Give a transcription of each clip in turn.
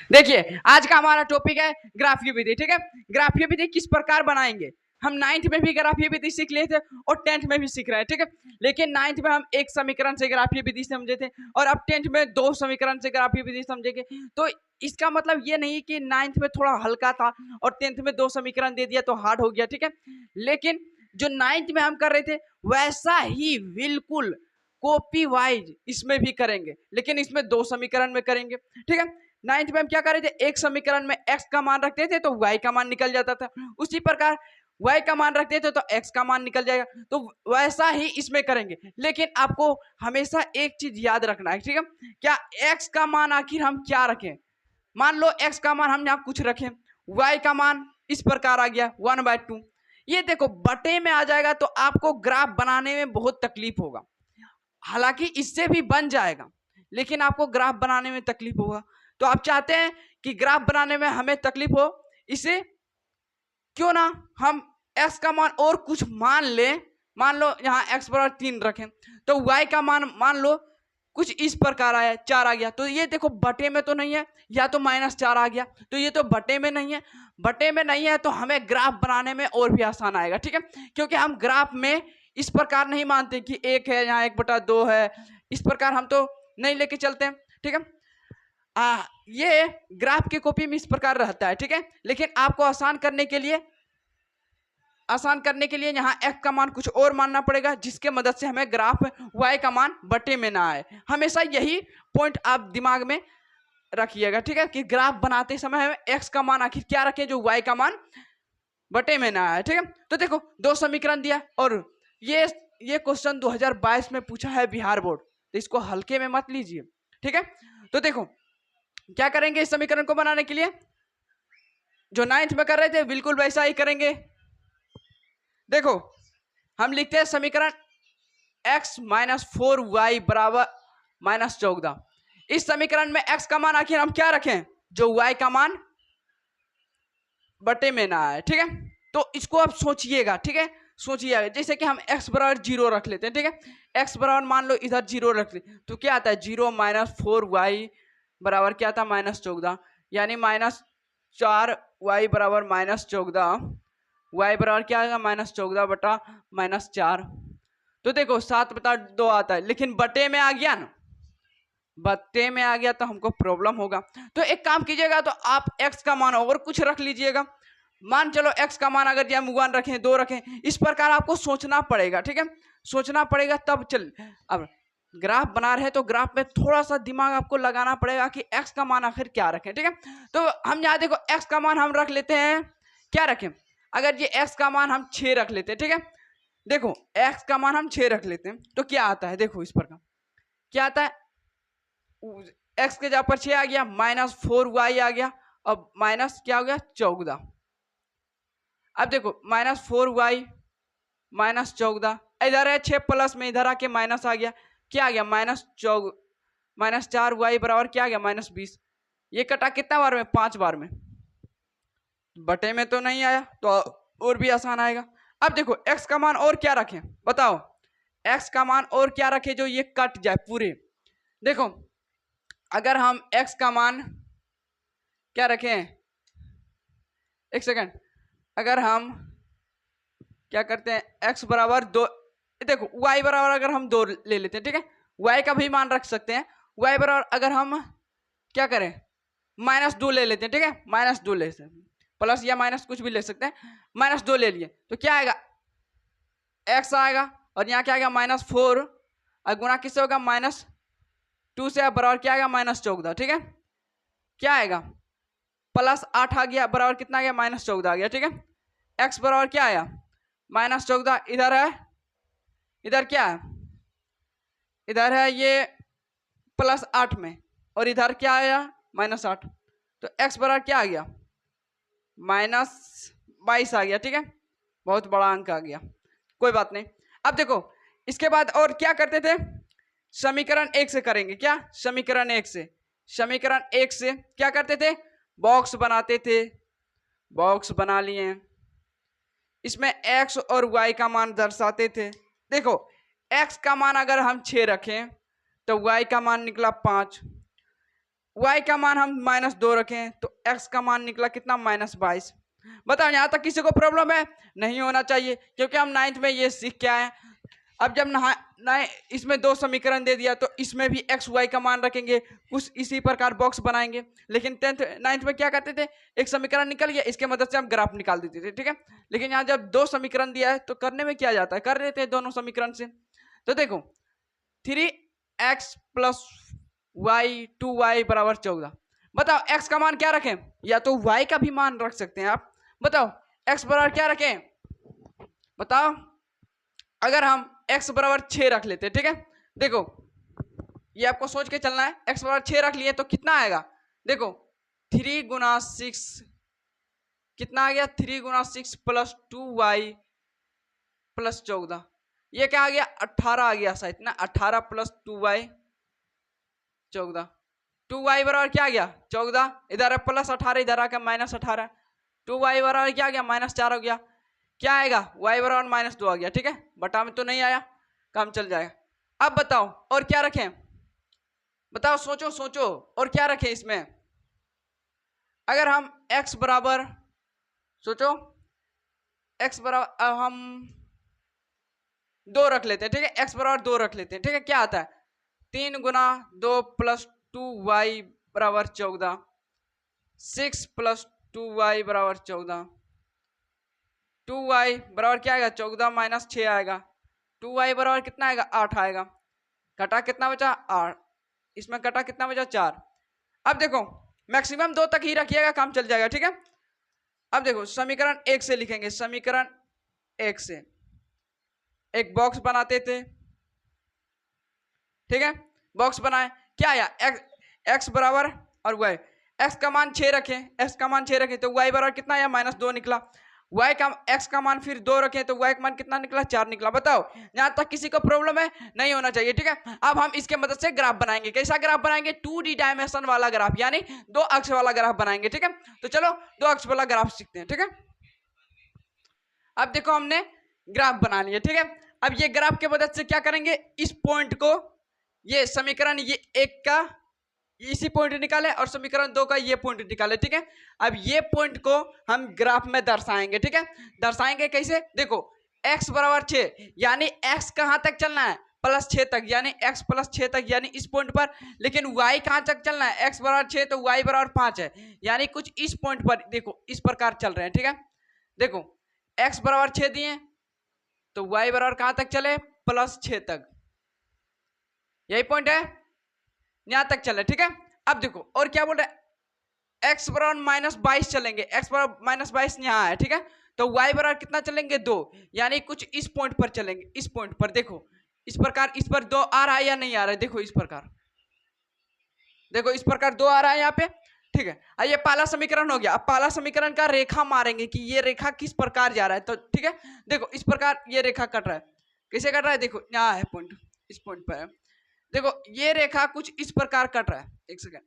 देखिए आज का हमारा टॉपिक है ग्राफीय विधि। ठीक है, ग्राफीय विधि किस प्रकार बनाएंगे। हम 9th में भी ग्राफीय विधि सीख लिए थे और 10th में भी सीख रहे हैं। ठीक है, लेकिन 9th में हम एक समीकरण से ग्राफीय विधि समझे थे और अब 10th में दो समीकरण से ग्राफीय विधि समझेंगे। तो इसका मतलब ये नहीं कि 9th में थोड़ा हल्का था और 10th में दो समीकरण दे दिया तो हार्ड हो गया। ठीक है, लेकिन जो 9th में हम कर रहे थे वैसा ही बिल्कुल कॉपी वाइज इसमें भी करेंगे, लेकिन इसमें दो समीकरण में करेंगे। ठीक है, 9th में हम क्या कर रहे थे, एक समीकरण में x का मान रखते थे तो y का मान निकल जाता था, उसी प्रकार y का मान रखते थे तो x का मान निकल जाएगा। तो वैसा ही इसमें करेंगे, लेकिन आपको हमेशा एक चीज याद रखना है। ठीक है, क्या x का मान आखिर हम क्या रखें। मान लो x का मान हम यहाँ कुछ रखें, y का मान इस प्रकार आ गया 1/2। ये देखो बटे में आ जाएगा तो आपको ग्राफ बनाने में बहुत तकलीफ होगा। हालांकि इससे भी बन जाएगा, लेकिन आपको ग्राफ बनाने में तकलीफ होगा। तो आप चाहते हैं कि ग्राफ बनाने में हमें तकलीफ हो, इसे क्यों ना हम x का मान और कुछ मान ले। मान लो यहाँ x बराबर 3 रखें तो y का मान मान लो कुछ इस प्रकार आया 4 आ गया। तो ये देखो बटे में तो नहीं है, या तो -4 आ गया, तो ये तो बटे में नहीं है। बटे में नहीं है तो हमें ग्राफ बनाने में और भी आसान आएगा। ठीक है, क्योंकि हम ग्राफ में इस प्रकार नहीं मानते कि 1 है यहाँ 1/2 है, इस प्रकार हम तो नहीं लेके चलते हैं। ठीक है, ये ग्राफ के कॉपी में इस प्रकार रहता है। ठीक है, लेकिन आपको आसान करने के लिए यहाँ x का मान कुछ और मानना पड़ेगा, जिसके मदद से हमें ग्राफ y का मान बटे में ना आए। हमेशा यही पॉइंट आप दिमाग में रखिएगा। ठीक है, कि ग्राफ बनाते समय हमें x का मान आखिर क्या रखें जो y का मान बटे में ना आए। ठीक है, तो देखो दो समीकरण दिया और ये क्वेश्चन 2022 में पूछा है बिहार बोर्ड, तो इसको हल्के में मत लीजिए। ठीक है, तो देखो क्या करेंगे इस समीकरण को बनाने के लिए, जो 9th में कर रहे थे बिल्कुल वैसा ही करेंगे। देखो हम लिखते हैं समीकरण x - 4y बराबर -14। इस समीकरण में x का मान आखिर हम क्या रखें जो y का मान बटे में ना आए। ठीक है, तो इसको आप सोचिएगा। ठीक है, सोचिएगा जैसे कि हम x बराबर 0 रख लेते हैं। ठीक है, x बराबर मान लो इधर 0 रख ले तो क्या आता है 0 - 4y बराबर क्या था -14, यानी -4y बराबर -14, y बराबर क्या आएगा -14 बटा -4। तो देखो 7/2 आता है, लेकिन बटे में आ गया ना, बटे में आ गया तो हमको प्रॉब्लम होगा। तो एक काम कीजिएगा, तो आप x का मान और कुछ रख लीजिएगा। मान चलो x का मान अगर हम 1 रखें 2 रखें, इस प्रकार आपको सोचना पड़ेगा। ठीक है, सोचना पड़ेगा तब चल। अब ग्राफ बना रहे तो ग्राफ में थोड़ा सा दिमाग आपको लगाना पड़ेगा कि x का मान आखिर क्या रखें। ठीक है, तो हम यहाँ देखो x का मान हम रख लेते हैं, क्या रखें, अगर ये x का मान हम 6 रख लेते हैं। ठीक है, देखो x का मान हम 6 रख लेते हैं तो क्या आता है, देखो इस प्रकार क्या आता है, x के जगह पर 6 आ गया, -4y आ गया, अब माइनस क्या हो गया 14। अब देखो -4y -14, इधर है 6 प्लस में इधर आके माइनस आ गया, क्या आ गया -4y बराबर क्या आ गया -20। ये कटा कितना बार में 5 बार में, बटे में तो नहीं आया तो और भी आसान आएगा। अब देखो x का मान और क्या रखें बताओ, x का मान और क्या रखें जो ये कट जाए पूरे। देखो अगर हम x का मान क्या रखें, एक सेकंड, अगर हम क्या करते हैं x बराबर 2, देखो y बराबर अगर हम 2 ले लेते हैं। ठीक है, y का भी मान रख सकते हैं, y बराबर अगर हम क्या करें -2 ले लेते हैं। ठीक है, -2 ले सकते हैं, प्लस या माइनस कुछ भी ले सकते हैं। -2 ले लिए तो क्या आएगा x आएगा, और यहाँ क्या आएगा -4 और गुना किससे होगा -2 से, बराबर क्या आएगा -14। ठीक है, क्या आएगा +8 आ गया, बराबर कितना आ गया -14 आ गया। ठीक है, x बराबर क्या आया -14, इधर है, इधर क्या है, इधर है ये +8 में, और इधर क्या आया -8, तो x बराबर क्या आ गया -22 आ गया। ठीक है, बहुत बड़ा अंक आ गया, कोई बात नहीं। अब देखो इसके बाद और क्या करते थे, समीकरण 1 से करेंगे। क्या समीकरण 1 से, समीकरण 1 से क्या करते थे, बॉक्स बनाते थे, बॉक्स बना लिए, इसमें x और y का मान दर्शाते थे। देखो x का मान अगर हम 6 रखें तो y का मान निकला 5, y का मान हम -2 रखें तो x का मान निकला कितना -22। बताओ यहाँ तक किसी को प्रॉब्लम है? नहीं होना चाहिए, क्योंकि हम 9th में ये सीख के आए। अब जब इसमें 2 समीकरण दे दिया तो इसमें भी x y का मान रखेंगे, कुछ इसी प्रकार बॉक्स बनाएंगे। लेकिन 9th में क्या करते थे, एक समीकरण निकल गया, इसके मदद से हम ग्राफ निकाल देते थे, ठीक है। लेकिन यहाँ जब 2 समीकरण दिया है तो करने में क्या जाता है, कर लेते हैं दोनों समीकरण से। तो देखो 3x + y 2y = 14। बताओ x का मान क्या रखें, या तो y का भी मान रख सकते हैं आप। बताओ x बराबर क्या रखें, बताओ। अगर हम x बराबर 6 रख लेते, ठीक है। देखो ये आपको सोच के चलना है, x बराबर 6 रख लिए तो कितना आएगा, देखो 3 × 6 कितना आ गया, 3 × 6 + 2y + 14, ये क्या आ गया, 18 आ गया शायद ना, 18 + 2y 14। 2y बराबर क्या आ गया, 14, इधर है +18, इधर आकर -18, 2y बराबर क्या आ गया, -4 हो गया। क्या आएगा, y बराबर -2 आ गया, ठीक है। बटा में तो नहीं आया, काम चल जाएगा। अब बताओ और क्या रखें, बताओ, सोचो सोचो, और क्या रखें इसमें। अगर हम x बराबर, सोचो, x बराबर हम 2 रख लेते हैं, ठीक है। x बराबर 2 रख लेते हैं, ठीक है। क्या आता है, 3 × 2 + 2y = 14, 6 + 2y = 14, 2y बराबर क्या आएगा, 14 - 6 आएगा, 2y बराबर कितना आएगा, 8 आएगा। कटा कितना बचा, 8, इसमें कटा कितना बचा, 4। अब देखो मैक्सिमम 2 तक ही रखिएगा, काम चल जाएगा, ठीक है। अब देखो समीकरण 1 से लिखेंगे, समीकरण 1 से एक बॉक्स बनाते थे, ठीक है। बॉक्स बनाए, क्या आया, x बराबर और y, x का मान 6 रखें, x का मान 6 रखें तो y बराबर कितना आया, -2 निकला। x का मान फिर 2 रखें तो y का मान कितना निकला, 4 निकला। बताओ यहाँ तक किसी को प्रॉब्लम है, नहीं होना चाहिए, ठीक है। अब हम इसके मदद से ग्राफ बनाएंगे। कैसा ग्राफ बनाएंगे, 2D डायमेंशन वाला ग्राफ, यानी 2 अक्ष वाला ग्राफ बनाएंगे, ठीक है। तो चलो 2 अक्ष वाला ग्राफ सीखते हैं, ठीक है। अब देखो हमने ग्राफ बना लिया, ठीक है। अब ये ग्राफ के मदद से क्या करेंगे, इस पॉइंट को, ये समीकरण ये 1 का इसी पॉइंट निकाले और समीकरण 2 का ये पॉइंट निकाले, ठीक है। अब ये पॉइंट को हम ग्राफ में दर्शाएंगे, ठीक है। दर्शाएंगे कैसे, देखो x बराबर 6, यानी x कहां तक चलना है, +6 तक, यानी x +6 तक, यानी इस पॉइंट पर। लेकिन y कहां तक चलना है, x बराबर 6 तो y बराबर 5 है, यानी कुछ इस पॉइंट पर, देखो इस प्रकार चल रहे हैं, ठीक है। देखो x बराबर 6 दिए तो y बराबर कहां तक चले, +6 तक, यही पॉइंट है, यहां तक चले, ठीक है। अब देखो और क्या बोल रहे हैं, x बराबर -22 चलेंगे, x बराबर -22 यहाँ है, ठीक है। तो y बराबर कितना चलेंगे, 2, यानी कुछ इस पॉइंट पर चलेंगे, इस पॉइंट पर। देखो इस प्रकार, इस पर 2 आ रहा है या नहीं आ रहा है, देखो इस प्रकार, देखो इस प्रकार 2 आ रहा है यहाँ पे, ठीक है। ये पहला समीकरण हो गया। अब पहला समीकरण का रेखा मारेंगे कि ये रेखा किस प्रकार जा रहा है, तो ठीक है। देखो इस प्रकार ये रेखा कट रहा है, कैसे कट रहा है, देखो यहाँ है पॉइंट, इस पॉइंट पर है। देखो ये रेखा कुछ इस प्रकार कट रहा है, एक सेकंड,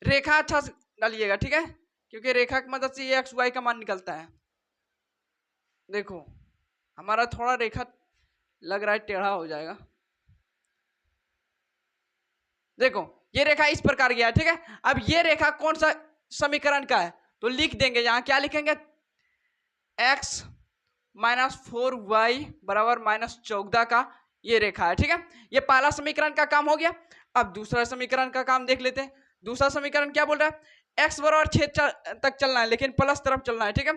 रेखा अच्छा से डालिएगा, ठीक है, क्योंकि रेखा की मदद से ये x y का मान निकलता है। देखो हमारा थोड़ा रेखा लग रहा है टेढ़ा हो जाएगा, देखो ये रेखा इस प्रकार गया, ठीक है। अब ये रेखा कौन सा समीकरण का है, तो लिख देंगे, यहां क्या लिखेंगे, x - 4y = -14 का ये रेखा है, ठीक है। ये पहला समीकरण का काम हो गया। अब दूसरा समीकरण का काम देख लेते हैं। दूसरा समीकरण क्या बोल रहा है, x बराबर 6 तक चलना है, लेकिन प्लस तरफ चलना है, ठीक है।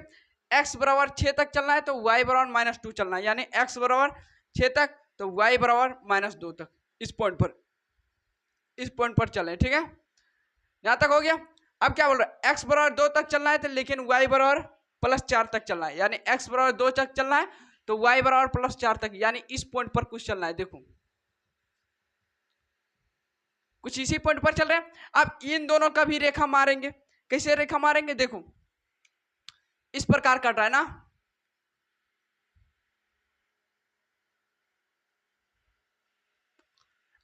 x बराबर 6 तक चलना है तो y बराबर -2 चलना है, यानी x बराबर 6 तक तो y बराबर -2 तक, इस पॉइंट पर, इस पॉइंट पर चले, ठीक है। यहां तक हो गया। अब क्या बोल रहा है, x बराबर 2 तक चलना है तो, लेकिन y बराबर +4 तक चलना है, यानी x बराबर 2 तक चलना है तो y बराबर +4 तक, यानी इस पॉइंट पर कुछ चलना है। देखो कुछ इसी पॉइंट पर चल रहे हैं। अब इन दोनों का भी रेखा मारेंगे, कैसे रेखा मारेंगे, देखो इस प्रकार कट रहा है ना,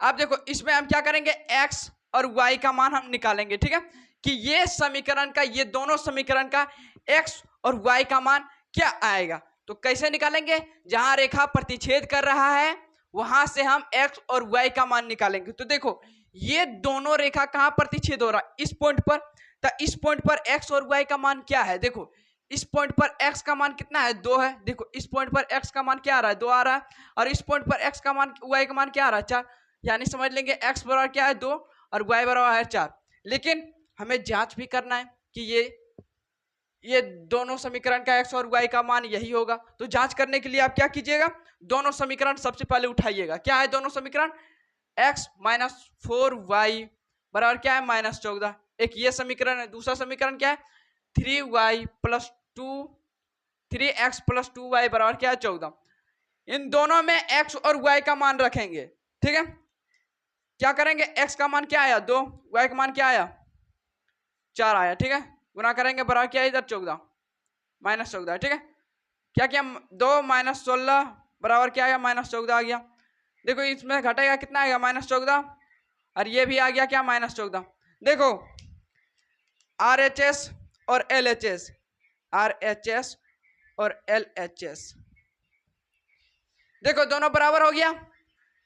अब देखो इसमें हम क्या करेंगे, x और y का मान हम निकालेंगे, ठीक है, कि ये समीकरण का, ये दोनों समीकरण का x और y का मान क्या आएगा। तो कैसे निकालेंगे, जहां रेखा प्रतिच्छेद कर रहा है वहां से हम x और y का मान निकालेंगे। तो देखो ये दोनों रेखा कहां प्रतिच्छेद हो रहा है? इस पॉइंट पर। तो इस पॉइंट पर x और y का मान क्या है? देखो इस पॉइंट पर x का मान कितना है? 2 है। देखो इस पॉइंट पर x का मान क्या आ रहा है? 2 आ रहा है। और इस पॉइंट पर x का मान y का मान क्या आ रहा है? 4। यानी समझ लेंगे x बराबर क्या है? 2 और y बराबर है 4। लेकिन हमें जांच भी करना है कि ये दोनों समीकरण का x और y का मान यही होगा। तो जांच करने के लिए आप क्या कीजिएगा? दोनों समीकरण सबसे पहले उठाइएगा। क्या है दोनों समीकरण? x माइनस 4y बराबर क्या है? माइनस 14। एक ये समीकरण है। दूसरा समीकरण क्या है? 3y plus 2 3x plus 2y बराबर क्या है? 14। इन दोनों में x और y का मान रखेंगे। ठीक है, क्या करेंगे? x का मान क्या आया? 2, y का मान क्या आया? 4 आया। ठीक है, गुना करेंगे बराबर क्या है? इधर 14 माइनस 14। ठीक है, क्या किया? 2 माइनस 16 बराबर क्या आया? माइनस 14 आ गया। देखो इसमें घटेगा कितना आएगा? माइनस 14। और ये भी आ गया क्या? माइनस 14। देखो RHS और LHS, RHS और LHS, देखो दोनों बराबर हो गया।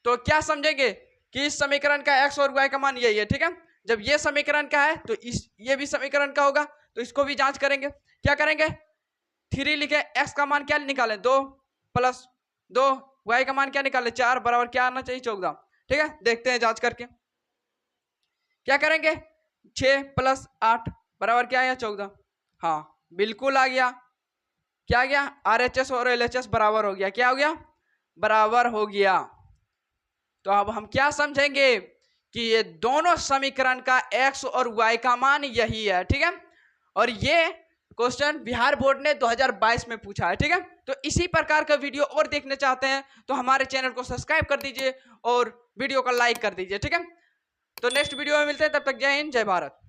तो क्या समझेंगे कि इस समीकरण का x और y का मान यही है। ठीक है, जब ये समीकरण का है तो ये भी समीकरण का होगा। तो इसको भी जांच करेंगे। क्या करेंगे? 3 लिखे, x का मान क्या निकालें? 2 प्लस 2, y का मान क्या निकाले? 4 बराबर क्या आना चाहिए? 14। ठीक है, देखते हैं जांच करके। क्या करेंगे? 6 प्लस 8 बराबर क्या आया? 14। हाँ बिल्कुल आ गया। क्या आ गया? RHS और LHS बराबर हो गया। क्या हो गया? बराबर हो गया। तो अब हम क्या समझेंगे कि ये दोनों समीकरण का x और y का मान यही है। ठीक है, और ये क्वेश्चन बिहार बोर्ड ने 2022 में पूछा है। ठीक है, तो इसी प्रकार का वीडियो और देखने चाहते हैं तो हमारे चैनल को सब्सक्राइब कर दीजिए और वीडियो को लाइक कर दीजिए। ठीक है, तो नेक्स्ट वीडियो में मिलते हैं, तब तक जय हिंद जय भारत।